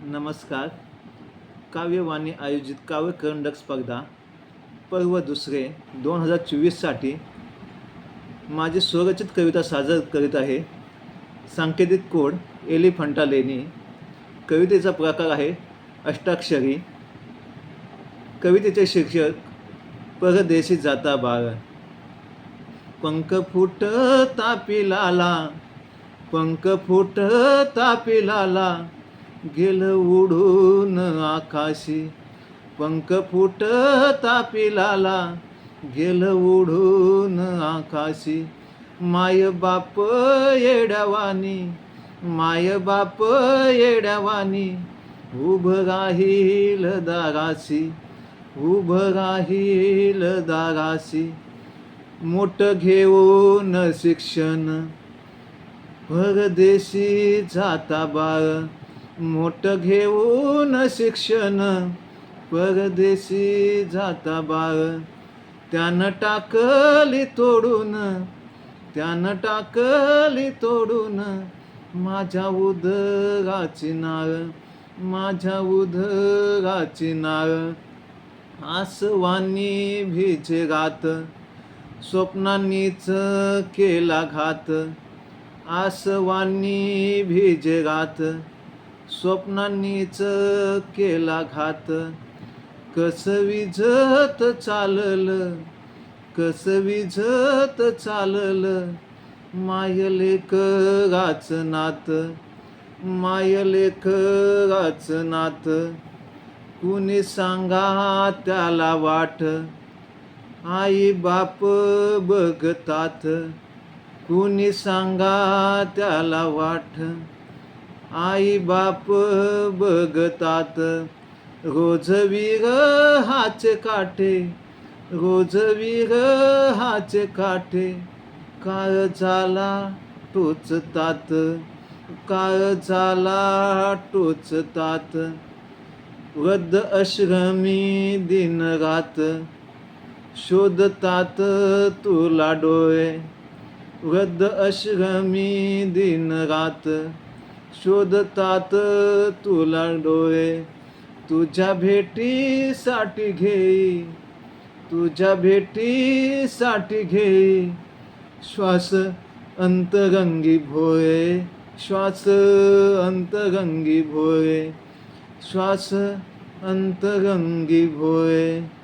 नमस्कार. काव्यवाणी आयोजित काव्यकंडक स्पर्धा पर्व दुसरे 2024साठी माझी स्वरचित कविता सादर करीत आहे. सांकेतिक कोड एलिफंटा लेणी. कवितेचा प्रकार आहे अष्टाक्षरी. कवितेचे शीर्षक परदेशी जाता बाळ. पंख फुटता पिलाला, पंख फुटता पिलाला, गेलं उडून आकाशी. पंख फुटता पिलाला, गेलं उडून आकाशी. माय बाप येड्यावानी, माय बाप येड्यावानी, उभं राहील दाराशी, उभं राहील दाराशी. मोठं घेऊन शिक्षण परदेशी जाता बाळ. मोठं घेऊन शिक्षण परदेशी जाता बाळ. त्यानं टाकली तोडून, त्यानं टाकली तोडून, माझ्या उदराची नाळ, माझ्या उदराची नाळ. आसवानी भिजे रात, स्वप्नांनीच केला घात. आसवानी भिजे रात, स्वप्नांनीच केला घात. कसं विझत चाललं, कसं विझत चाललं, माय लेकराचं नात, माय लेकराचं नात. कुणी सांगा त्याला वाट, आई बाप बघतात. कुणी सांगा त्याला वाट, आई बाप बघतात. रोज विरहाचे काठे, रोज विरहाचे काठे, काळजाला टोचतात, काळजाला टोचतात. वृद्ध आश्रमी दिन रात, शोधतात तुला डोळे. वृद्ध आश्रमी दिन रात, शोधतात तुला डोळे. तुझ्या भेटीसाठी घेई, तुझ्या भेटीसाठी घेई, श्वास अंतरंगी भोळे, श्वास अंतरंगी भोळे, श्वास अंतरंगी भोळे.